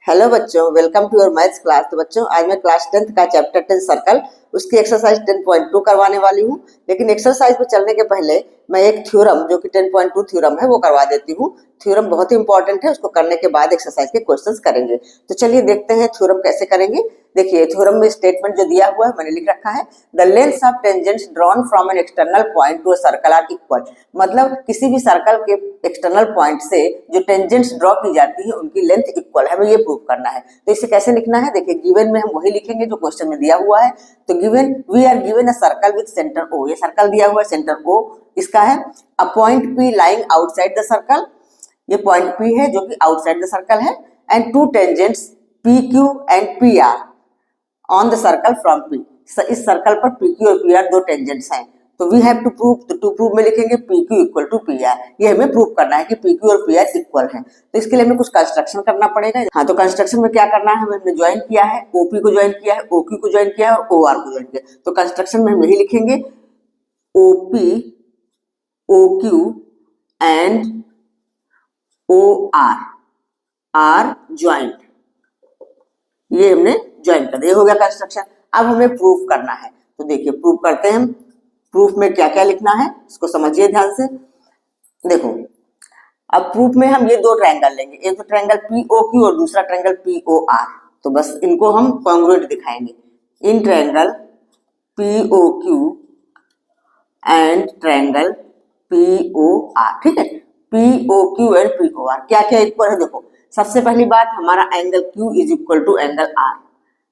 Hello बच्चों, welcome to your maths class. तो बच्चों, आज मैं क्लास 10th का चैप्टर 10 सर्कल उसकी एक्सरसाइज 10.2 करवाने वाली हूँ। लेकिन एक्सरसाइज पे चलने के पहले मैं एक थ्योरम जो कि 10.2 थ्योरम है वो करवा देती हूँ। थ्योरम बहुत ही इंपॉर्टेंट है, उसको करने के बाद एक्सरसाइज के क्वेश्चंस करेंगे। तो चलिए देखते हैं थ्योरम कैसे करेंगे। देखिए, थ्योरम में स्टेटमेंट जो दिया हुआ है मैंने लिख रखा है, the lengths of tangents drawn from an external point to a circle are equal. मतलब किसी भी सर्कल के एक्सटर्नल पॉइंट से जो टेंजेंट्स ड्रॉ की जाती है उनकी लेंथ इक्वल है, हमें ये प्रूव करना है। तो इसे कैसे लिखना है, देखिए गिवन में हम वही लिखेंगे जो क्वेश्चन में दिया हुआ है। तो given we are given a circle with centre O, ये सर्कल दिया हुआ है, सेंटर ओ इसका है। A point P lying outside the circle, ये पॉइंट पी है जो कि आउटसाइड द सर्कल है। And two tangents P Q and P R on the circle from P, इस सर्कल पर पी क्यू और पी आर दो टेंजेंट्स हैं। तो वी हैव टू प्रूव, तो टू प्रूव में लिखेंगे P Q equal to P R. ये हमें प्रूव करना है कि पी क्यू और पी आर इक्वल है। तो इसके लिए हमें कुछ कंस्ट्रक्शन करना पड़ेगा। हाँ, तो कंस्ट्रक्शन में क्या करना है, हमने ज्वाइन किया है, ओपी को ज्वाइन किया है, ओक्यू को ज्वाइन किया है और ओआर को ज्वाइन किया है। तो कंस्ट्रक्शन में हम यही लिखेंगे, OP OQ and O R are joint, ये हमने ज्वाइन कर दिया, हो गया कंस्ट्रक्शन। अब हमें प्रूफ करना है। तो देखिए प्रूफ करते हैं हम। प्रूफ में क्या क्या लिखना है इसको समझिए ध्यान से। देखो, अब प्रूफ में हम ये दो ट्रायंगल लेंगे, एक तो ट्रायंगल पीओक्यू और दूसरा ट्रायंगल पीओआर। तो बस इनको हम कॉन्ग्रुएंट दिखाएंगे। इन ट्रायंगल पीओक्यू एंड ट्रायंगल पीओआर, ठीक है। पीओक्यू एंड पीओआर क्या क्या इक्वल है, देखो सबसे पहली बात, हमारा angle Q is equal to angle R,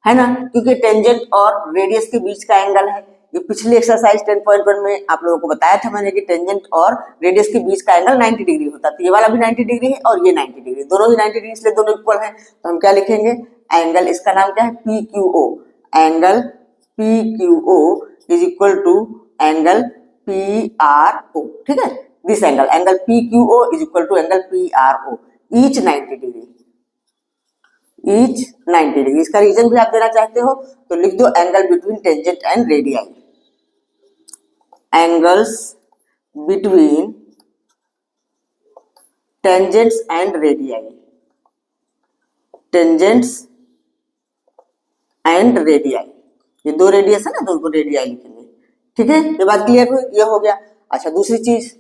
है ना, क्योंकि टेंजेंट और रेडियस के बीच का एंगल है। ये पिछली एक्सरसाइज 10.1 में आप लोगों को बताया था मैंने कि टेंजेंट और रेडियस के बीच का एंगल 90 डिग्री होता है। तो ये वाला भी 90 डिग्री है और ये 90 डिग्री, दोनों ही 90 डिग्री, इसलिए दोनों इक्वल है। तो हम क्या लिखेंगे, एंगल इसका नाम क्या है, PQO। Angle PQO is equal to angle PRO, ठीक है। This angle PQO is equal to angle PRO, each 90 degree, each 90 degree. इसका रीजन भी आप देना चाहते हो तो लिख दो angle between tangent and radii, angles between tangents and radii, tangents and radii, ये दो रेडियस है ना, तो उनको रेडियाई लिखेंगे, ठीक है। ये बात क्लियर हुई, ये हो गया। अच्छा, दूसरी चीज,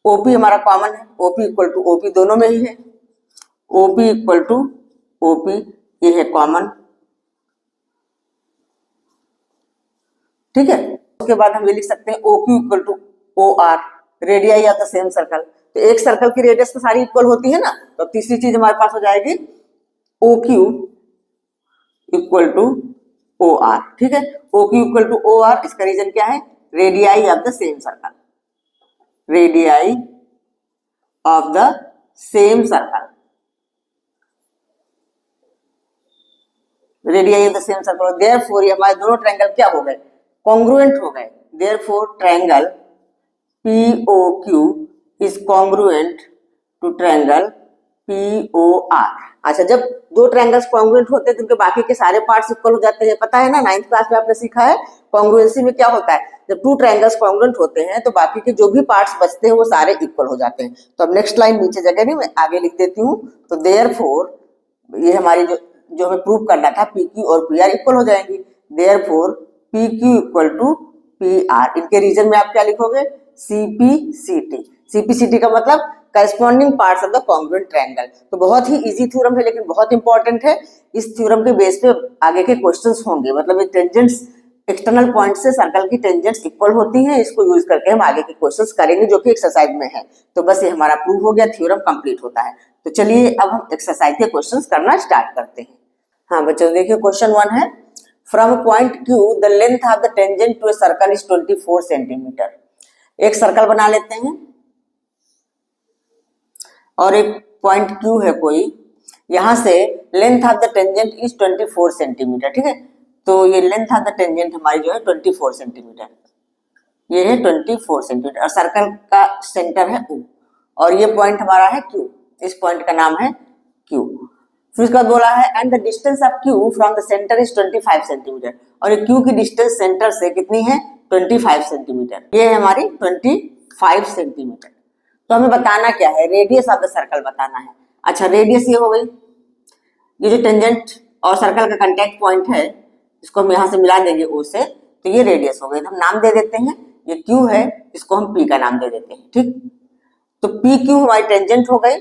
ओपी हमारा कॉमन है, ओपी इक्वल टू ओपी दोनों में ही है, ओपी इक्वल टू ओपी, ये है कॉमन, ठीक है। उसके बाद हम ये लिख सकते हैं OQ equal to O R, radii of the same circle. तो एक सर्कल की रेडियस तो सारी इक्वल होती है ना, तो तीसरी चीज हमारे पास हो जाएगी OQ equal to O R, ठीक है। OQ equal to O R, इसका रीजन क्या है, radii of the same circle, radii of the same circle, radii of the same circle. Therefore ये हमारे दोनों ट्रायंगल क्या हो गए, कॉन्ग्रुएंट हो गए। Therefore triangle POQ is congruent to triangle POR। अच्छा, जब दो ट्रायंगल्स कॉन्ग्रुएंट होते हैं तो उनके बाकी के सारे पार्ट्स इक्वल हो जाते हैं, पता है ना, 9th क्लास में आपने सीखा है। कॉन्ग्रुएंसी में क्या होता है, जब टू ट्रायंगल्स कॉन्ग्रुएंट होते हैं तो बाकी के जो भी पार्ट्स बचते हैं वो सारे इक्वल हो जाते हैं। तो अब नेक्स्ट लाइन नीचे जगह नहीं, मैं आगे लिख देती हूँ। तो देयरफॉर ये हमारी जो हमें प्रूव करना था, PQ और PR इक्वल हो जाएंगी। Therefore PQ equal to PR, इनके रीजन में आप क्या लिखोगे, CPCT। CPCT का मतलब corresponding parts of the congruent triangle. तो बहुत ही इजी थ्योरम है लेकिन बहुत इंपॉर्टेंट है। इस थ्योरम के बेस पे आगे के क्वेश्चंस होंगे, मतलब ये टेंजेंट्स एक्सटर्नल पॉइंट से सर्कल की टेंजेंट्स इक्वल होती हैं, इसको यूज करके हम आगे के क्वेश्चंस करेंगे जो कि एक्सरसाइज में है। तो बस ये हमारा प्रूव हो गया, थ्योरम कंप्लीट होता है। तो चलिए अब हम एक्सरसाइज के क्वेश्चंस करना स्टार्ट करते हैं। हाँ बच्चों, देखिए क्वेश्चन 1 है, from point Q the length of the tangent to a circle is 24 centimetre. एक सर्कल बना लेते हैं और एक पॉइंट Q है कोई, यहां से length of the tangent is 24 centimetre, ठीक है। तो ये लेंथ ऑफ द टेंजेंट हमारी जो है 24 सेंटीमीटर, ये है 24 सेंटीमीटर और सर्कल का सेंटर है O और ये पॉइंट हमारा है Q, इस पॉइंट का नाम है Q। फिर उसका बोला है and the distance of Q from the centre is 25 centimetre, और ये Q की डिस्टेंस सेंटर से कितनी है, 25 सेंटीमीटर, ये है हमारी 25 सेंटीमीटर। तो हमें बताना क्या है, रेडियस ऑफ द सर्कल बताना है। अच्छा, रेडियस ये हो गई, ये जो टेंजेंट और सर्कल का कांटेक्ट पॉइंट है, इसको हम यहाँ से मिला देंगे ओ से, तो ये रेडियस हो गई। तो हम नाम दे देते हैं, ये क्यू है, इसको हम पी का नाम दे देते हैं। ठीक, तो पी क्यू हमारी टेंजेंट हो गई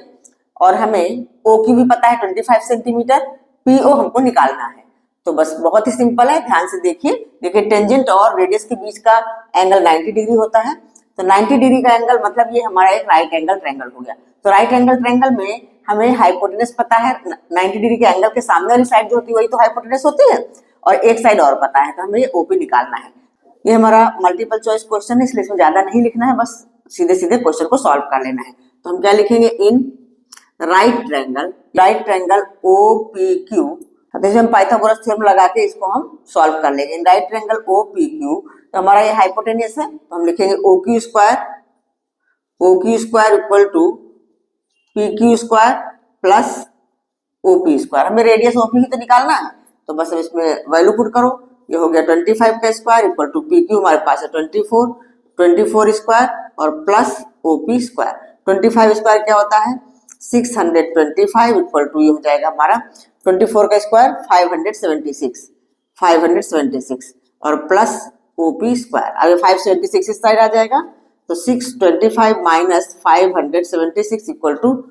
और हमें ओ क्यू भी पता है 25 सेंटीमीटर, पी ओ हमको निकालना है। तो बस बहुत ही सिंपल है, ध्यान से देखिए टेंजेंट और रेडियस के बीच का एंगल 90 डिग्री होता है। तो 90 डिग्री का एंगल मतलब ये हमारा एक राइट एंगल ट्रायंगल हो गया। तो राइट एंगल ट्रायंगल में हमें हाइपोटेनस पता है, 90 डिग्री के एंगल के सामने वाली साइड जो होती है वही तो हाइपोटेनस होती है, और एक साइड और पता है, तो हमें ये ओपी निकालना है। ये हमारा मल्टीपल चॉइस क्वेश्चन है, इसलिए इसमें ज्यादा नहीं लिखना है, बस सीधे सीधे क्वेश्चन को सॉल्व कर लेना है। तो हम क्या लिखेंगे, in right triangle O P Q. जैसे हम पाइथागोरस थ्योरम लगा के इसको हम सॉल्व कर लेंगे। In right triangle O P Q, तो हमारा ये हाइपोटेनस है, तो हम लिखेंगे O Q square equal to P Q square plus O P square. हमें रेडियस ओ पी ही तो निकालना है, तो बस अब इसमें वैल्यू पुट करो। ये हो गया 25 का square equal to P Q हमारे पास है 24 स्क्वायर और plus O P square. 25 square क्या होता है 625 इक्वल टू ये हो जाएगा हमारा 24 का स्क्वायर 576 और प्लस ओ पी स्क्वायर। अब 576 इस साइड आ जाएगा, तो 625 minus 576 equal to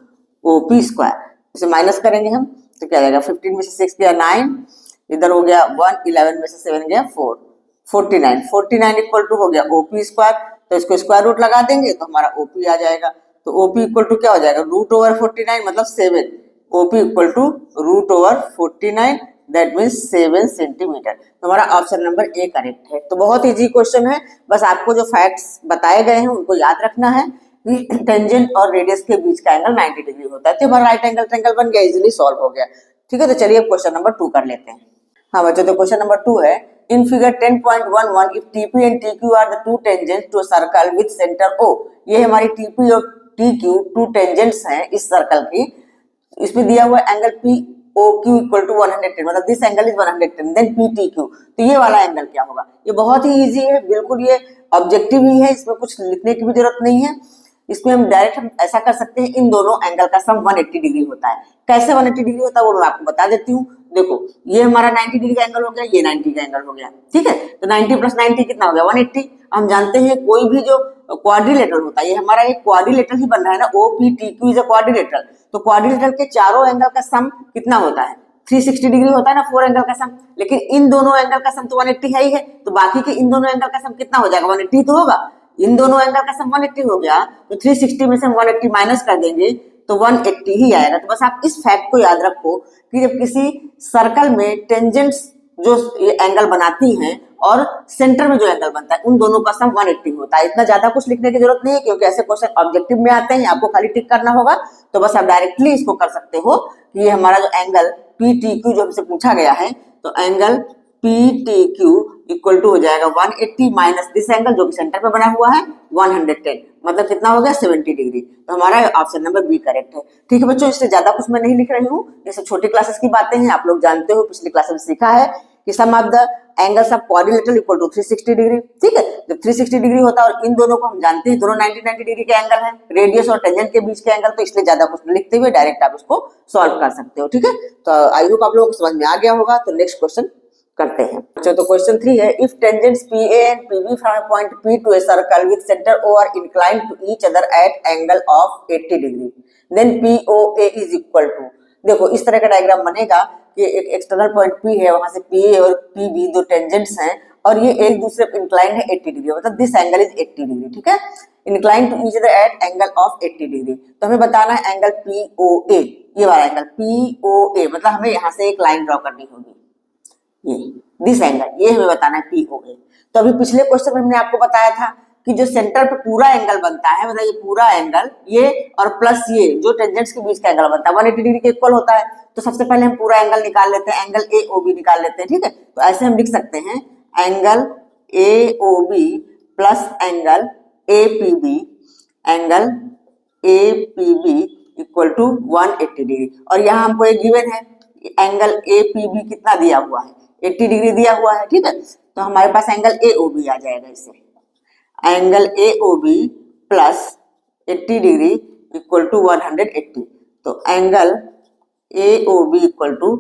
O P square. इसे माइनस करेंगे हम तो क्या जाएगा, 15 में से 6 गया 9, इधर हो गया 1, 11 में से 7 गया 4, 49 इक्वल टू हो गया ओपी स्क्वायर। तो इसको स्क्वायर रूट लगा देंगे तो हमारा ओपी आ जाएगा। तो ओपी इक्वल टू क्या हो जाएगा, रूट ओवर 49 मतलब 7, OP equal to root over 49 that means 7 centimetre. तो हमारा ऑप्शन नंबर ए करेक्ट है। तो बहुत इजी क्वेश्चन है, बस आपको जो फैक्ट्स बताए गए हैं उनको याद रखना है कि टेंजेंट और रेडियस के बीच का एंगल 90 डिग्री होता है। तो हमारा राइट एंगल ट्रायंगल बन गया, इजीली सॉल्व हो गया। ठीक है, तो चलिए क्वेश्चन नंबर 2 कर लेते हैं। हाँ बच्चों, तो क्वेश्चन नंबर 2 है, in figure 10.11 if TP and TQ are the two tangents to a circle with centre O। ये हमारी TP और TQ टू टेंजेंट्स हैं इस सर्कल की। इसमें दिया हुआ एंगल POQ इक्वल टू 110, मतलब this angle is 110, then PTQ। तो ये वाला एंगल क्या होगा, ये बहुत ही इजी है, बिल्कुल ये ऑब्जेक्टिव ही है, इसमें कुछ लिखने की भी जरूरत नहीं है। इसमें हम डायरेक्ट ऐसा कर सकते हैं, इन दोनों एंगल का सम 180 डिग्री होता है। कैसे 180 डिग्री होता है वो मैं आपको बता देती हूँ। देखो ये हमारा 90 डिग्री का एंगल हो गया, ये 90 का एंगल हो गया। ठीक है, तो 90 प्लस 90 कितना हो गया 180। हम जानते हैं कोई भी जो क्वाड्रिलेटरल होता है, ये हमारा एक क्वाड्रिलेटरल ही बन रहा है ना, OPTQ इज अ क्वाड्रिलेटरल। तो क्वाड्रिलेटरल के चारों एंगल का सम कितना होता है 360 डिग्री होता है ना, 4 एंगल का सम। लेकिन इन दोनों एंगल का सम तो 180 है ही है, तो बाकी के इन दोनों एंगल का सम कितना हो जाएगा 180 तो होगा। इन दोनों एंगल का सम 180 हो गया, तो 360 में से हम 180 माइनस कर देंगे तो 180 ही आएगा। तो बस आप इस फैक्ट को याद रखो कि जब किसी सर्कल में टेंजेंट्स जो एंगल बनाती हैं और सेंटर में जो एंगल बनता है उन दोनों का सम 180 होता है। इतना ज्यादा कुछ लिखने की जरूरत नहीं है, क्योंकि ऐसे क्वेश्चन ऑब्जेक्टिव में आते हैं, आपको खाली टिक करना होगा। तो बस आप डायरेक्टली इसको कर सकते हो कि ये हमारा जो एंगल PTQ जो हमसे पूछा गया है, तो एंगल PTQ इक्वल टू हो जाएगा 180 माइनस दिस एंगल जो कि सेंटर पे बना हुआ है 110, मतलब कितना हो गया 70 डिग्री। तो हमारा ऑप्शन नंबर बी करेक्ट है। ठीक है बच्चों, इससे ज्यादा कुछ मैं नहीं लिख रही हूँ, ये सब छोटी क्लासेस की बातें हैं, आप लोग जानते हो, पिछली क्लास में सीखा है कि sum of the angles of quadrilateral equal to 360 degree. ठीक है, जब 360 डिग्री होता है और इन दोनों को हम जानते हैं दोनों 90 डिग्री के एंगल है, रेडियस और टेंजेंट के बीच के एंगल, तो इसलिए ज्यादा कुछ लिखते हुए डायरेक्ट आप इसको सॉल्व कर सकते हो। ठीक है, तो आई होप आप लोगों को समझ में आ गया होगा। तो नेक्स्ट क्वेश्चन करते हैं। अच्छा, तो क्वेश्चन 3 है, if tangents PA and PB from a point P to a circle with centre O are inclined to each other at angle of 80 degree, then POA is equal to. देखो इस तरह का diagram बनेगा कि एक external point P है, वहां से PA और PB दो टेंजेंट्स हैं और ये एक दूसरे पर इंक्लाइंड है 80 डिग्री, मतलब दिस एंगल इज 80 डिग्री। ठीक है, inclined to each other at angle of 80 degree. तो हमें बताना है एंगल POA, ये वाला एंगल POA, मतलब हमें यहाँ से एक लाइन ड्रॉ करनी होगी, ये दिस एंगल, ये हमें बताना है POA। तो अभी पिछले क्वेश्चन में हमने आपको बताया था कि जो सेंटर पे पूरा एंगल बनता है, मतलब ये पूरा एंगल ये और प्लस ये जो टेंजेंट्स के बीच का एंगल बनता है 180 डिग्री के इक्वल होता है। तो सबसे पहले हम पूरा एंगल निकाल लेते हैं, एंगल AOB निकाल लेते हैं। ठीक है, तो ऐसे हम लिख सकते हैं angle AOB plus angle APB, angle APB equal to 180 degree. और यहाँ हमको एक गिवन है एंगल APB कितना दिया हुआ है 80 डिग्री दिया हुआ है। ठीक है, तो हमारे पास एंगल AOB आ जाएगा, इससे angle AOB plus 80 degree equal to 180। तो angle A O B equal to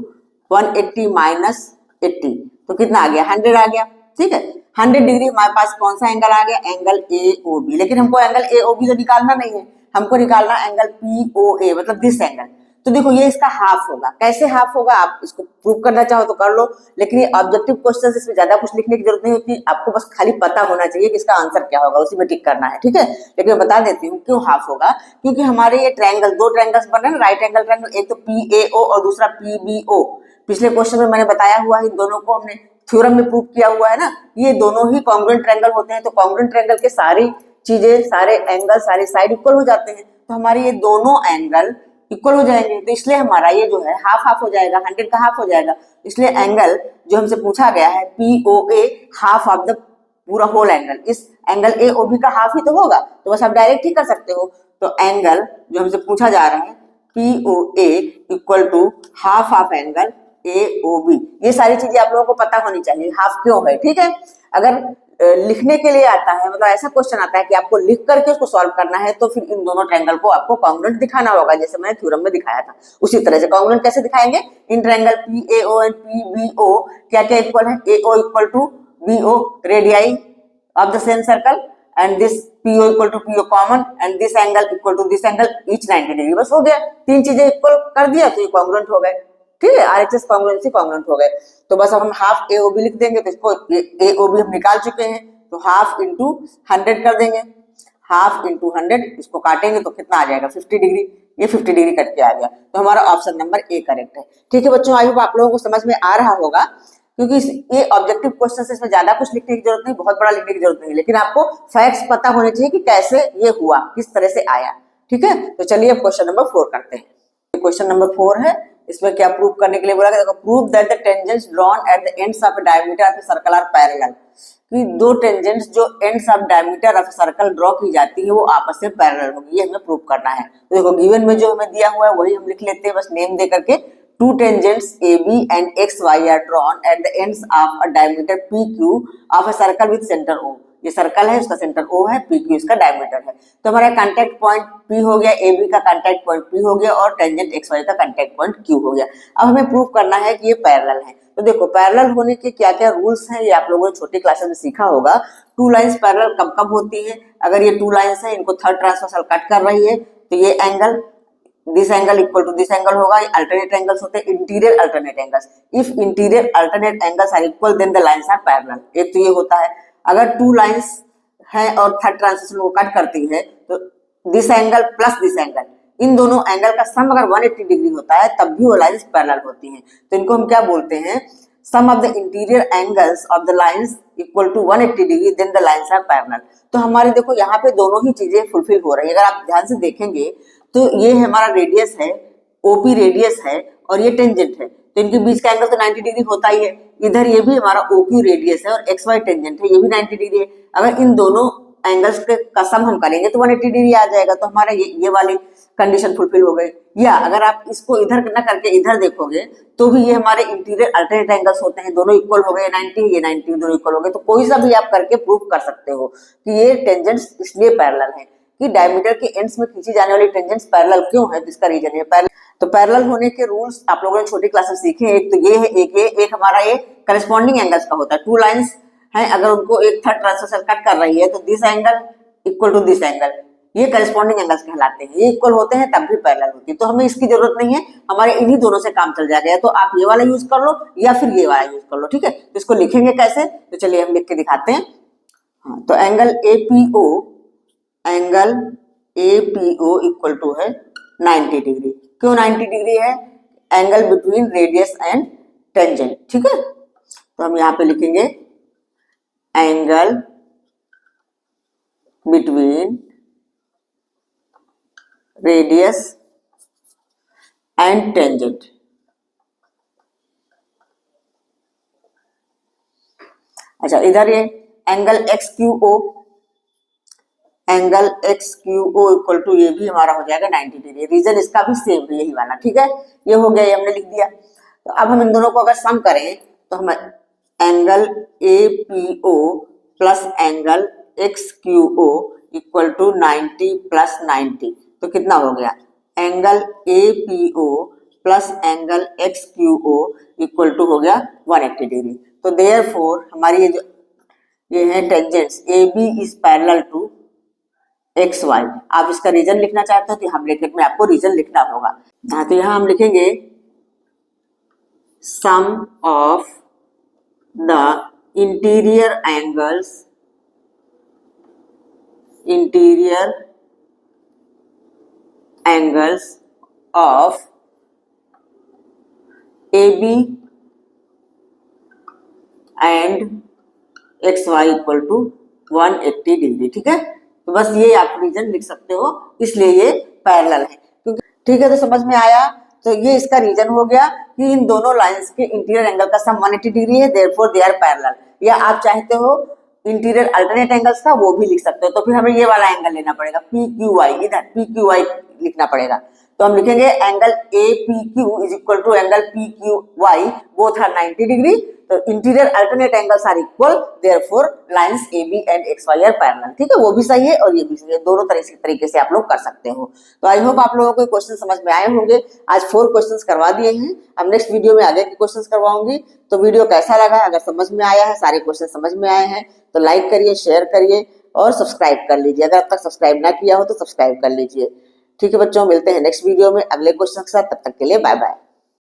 180 minus 80, तो कितना आ गया 100 आ गया। ठीक है, 100 डिग्री हमारे पास कौन सा एंगल आ गया, एंगल ए ओ बी। लेकिन हमको एंगल ए ओ बी तो निकालना नहीं है, हमको निकालना एंगल पी ओ ए, मतलब दिस एंगल। तो देखो ये इसका हाफ होगा। कैसे हाफ होगा, आप इसको प्रूव करना चाहो तो कर लो, लेकिन ये ऑब्जेक्टिव क्वेश्चन, इसमें ज्यादा कुछ लिखने की जरूरत नहीं होती, आपको बस खाली पता होना चाहिए कि इसका आंसर क्या होगा, उसी में टिक करना है। ठीक है, लेकिन मैं बता देती हूँ क्यों हाफ होगा, क्योंकि हमारे ये ट्रायंगल, दो ट्रायंगल्स बने ना, राइट एंगल ट्रायंगल, एक तो पी ए ओ और दूसरा पी बी ओ। पिछले क्वेश्चन में मैंने बताया हुआ है, इन दोनों को हमने थ्योरम में प्रूव किया हुआ है ना, ये दोनों ही कॉन्ग्रुएंट ट्रायंगल होते हैं। तो कॉन्ग्रुएंट ट्रायंगल के सारी चीजें, सारे एंगल, सारी साइड इक्वल हो जाते हैं, तो हमारे ये दोनों एंगल इक्वल हो जाएंगे, तो इसलिए हमारा ये जो है हाफ हाफ हो जाएगा, 100 का हाफ हो जाएगा। इसलिए एंगल जो हमसे पूछा गया है P O A, half of the पूरा होल एंगल, इस एंगल ए ओ बी का हाफ ही तो होगा, तो बस आप डायरेक्ट ही कर सकते हो। तो एंगल जो हमसे पूछा जा रहा है P O A equal to half of angle A O B. ये सारी चीजें आप लोगों को पता होनी चाहिए, हाफ क्यों है। ठीक है, अगर लिखने के लिए आता है, मतलब ऐसा क्वेश्चन आता है कि आपको लिख करके उसको सॉल्व करना है, तो फिर इन दोनों ट्रायंगल को आपको कॉन्ग्रुएंट दिखाना होगा, जैसे मैंने थ्योरम में दिखाया था। उसी तरह से कॉन्ग्रुएंट कैसे दिखाएंगे, in triangle P A O and P B O क्या क्या इक्वल है, A O equal to B O radii of the same circle, and this P O equal to P O common, and this angle equal to this angle, each 90 degree. बस हो गया, तीन चीजें equal कर दिया तो ये कॉन्ग्रुएंट हो गए। ठीक है, आरएचएस कॉन्ग्रुएंसी कॉन्ग्रुएंट हो गए। तो बस अब हम हाफ ए ओ बी लिख देंगे, तो इसको ए ओ बी हम निकाल चुके हैं, तो हाफ इंटू 100 कर देंगे, हाफ इंटू 100, इसको काटेंगे तो कितना आ जाएगा 50 डिग्री, ये 50 डिग्री कट के आ गया। तो हमारा ऑप्शन नंबर ए करेक्ट है। ठीक है बच्चों, आई होप आप लोगों को समझ में आ रहा होगा, क्योंकि ये ऑब्जेक्टिव क्वेश्चन है, इसमें ज्यादा कुछ लिखने की जरूरत नहीं, बहुत बड़ा लिखने की जरूरत नहीं, लेकिन आपको फैक्ट्स पता होने चाहिए कि कैसे ये हुआ, किस तरह से आया। ठीक है, तो चलिए अब क्वेश्चन नंबर 4 करते हैं। क्वेश्चन नंबर 4 है, इसमें क्या प्रूव करने के लिए बोला गया, prove that the tangents drawn at the ends of a diameter of a circle are parallel, कि दो टेंजेंट्स जो ends of diameter of circle draw की जाती है वो आपस में पैरेलल होगी, ये हमें प्रूव करना है। तो देखो गिवन में जो हमें दिया हुआ है वही हम लिख लेते हैं, बस नेम दे करके, two tangents A B and X Y are drawn at the ends of a diameter P Q of a circle with centre O. ये सर्कल है, उसका सेंटर ओ है, पी क्यू इसका डायमीटर है। तो हमारा कांटेक्ट पॉइंट पी हो गया, ए बी का कांटेक्ट पॉइंट पी हो गया, और टेंजेंट एक्स वाई का कांटेक्ट पॉइंट क्यू हो गया। अब हमें प्रूव करना है कि ये पैरेलल है। तो देखो पैरेलल होने के क्या क्या रूल्स हैं, ये आप लोगों ने छोटी क्लासेस में सीखा होगा। टू लाइंस पैरेलल कब कब होती है, अगर ये टू लाइंस है, इनको थर्ड ट्रांसवर्सल कट कर रही है, तो ये angle, this angle equal to this angle होगा। अल्टरनेट एंगल्स होते हैं, interior alternate angles. If interior alternate angles are equal then the lines are parallel. एक तो ये होता है, अगर टू लाइंस है और थर्ड ट्रांसवर्सल को कट करती है, तो this angle plus this angle, इन दोनों एंगल का सम अगर 180 डिग्री होता है तब भी वो लाइंस पैरेलल होती हैं। तो इनको हम क्या बोलते हैं, sum of the interior angles of the lines equal to 180 degree then the lines are parallel. तो हमारे देखो यहाँ पे दोनों ही चीजें फुलफिल हो रही है। अगर आप ध्यान से देखेंगे तो ये हमारा रेडियस है, ओपी रेडियस है, और ये टेंजेंट है, तो इनके बीच का एंगल तो 90 डिग्री होता ही है। इधर ये भी हमारा ओक्यू रेडियस है और एक्स वाई टेंजेंट है, ये भी 90 डिग्री है। अगर इन दोनों एंगल्स का सम हम करेंगे तो 180 डिग्री आ जाएगा, तो हमारा ये वाली कंडीशन फुलफिल हो गई। या अगर आप इसको इधर न करके इधर देखोगे तो भी ये हमारे इंटीरियर अल्टरनेट एंगल्स होते हैं, दोनों इक्वल हो गए, 90 ये 90 दोनों इक्वल हो गए। तो कोई सा भी आप करके प्रूव कर सकते हो कि ये टेंजेंट्स इसलिए पैरेलल है कि डायमीटर के एंड्स में खींची जाने वाली टेंजेंट्स पैरेलल क्यों है, जिसका रीजन है पैरेलल। तो पैरेलल होने के रूल्स आप लोगों ने छोटी क्लास में सीखे। एक तो ये है, एक हमारा ये करस्पॉन्डिंग एंगल्स का होता है। टू लाइंस है, अगर उनको एक थर्ड ट्रांसवर्सल कट कर रही है तो this angle equal to this angle, ये करस्पॉन्डिंग एंगल्स कहलाते हैं। ये इक्वल होते हैं तब भी पैरेलल होती है। तो हमें इसकी जरूरत नहीं है, हमारे इन्हीं दोनों से काम चल जाएगा। तो आप ये वाला यूज कर लो या फिर ये वाला यूज कर लो। ठीक है, तो इसको लिखेंगे कैसे, तो चलिए हम लिख के दिखाते हैं। हाँ, तो एंगल एपीओ इक्वल टू है 90 डिग्री। क्यों 90 डिग्री है, angle between radius and tangent. ठीक है, तो हम यहाँ पे लिखेंगे angle between radius and tangent. अच्छा, इधर ये angle angle X Q O equal to ये भी हमारा हो जाएगा 90 डिग्री। रीजन इसका भी सेम है, यही वाला। ठीक है, ये हो गया, ये हमने लिख दिया। तो अब हम इन दोनों को अगर सम करें तो हम angle A P O plus angle X Q O equal to 90 plus 90, तो कितना हो गया, angle A P O plus angle X Q O equal to हो गया 180 डिग्री। तो देयरफॉर हमारी ये है tangents A B is parallel to X Y. आप इसका रीजन लिखना चाहते हो तो हम ब्रैकेट में आपको रीजन लिखना होगा। हाँ, तो यहाँ हम लिखेंगे sum of the interior angles of A B and X Y equal to 180 degree. ठीक है, तो बस ये आप रीजन लिख सकते हो, इसलिए ये पैरेलल है। क्योंकि ठीक है, तो समझ में आया। तो ये इसका रीजन हो गया कि इन दोनों लाइंस के इंटीरियर एंगल का सम 180 डिग्री है, देयरफॉर दे आर पैरेलल। या आप चाहते हो इंटीरियर अल्टरनेट एंगल्स का, वो भी लिख सकते हो। तो फिर हमें ये वाला एंगल लेना पड़ेगा पी क्यू वाई, इधर पी क्यू वाई लिखना पड़ेगा। तो हम लिखेंगे angle A P Q is equal to angle P Q Y, both are 90 degree. तो interior alternate angles are equal, therefore lines A B and X Y are parallel. ठीक है, वो भी सही है और ये भी सही है, दोनों तरीके से आप लोग कर सकते हो। तो आई होप आप लोगों को क्वेश्चन समझ में आए होंगे। आज 4 क्वेश्चंस करवा दिए हैं, अब नेक्स्ट वीडियो में आगे के क्वेश्चंस करवाऊंगी। तो वीडियो कैसा लगा, अगर समझ में आया है, सारे क्वेश्चन समझ में आए हैं, तो लाइक करिए, शेयर करिए और सब्सक्राइब कर लीजिए। अगर अब तक सब्सक्राइब ना किया हो तो सब्सक्राइब कर लीजिए। ठीक है बच्चों, मिलते हैं नेक्स्ट वीडियो में अगले क्वेश्चन के साथ। तब तक के लिए बाय बाय।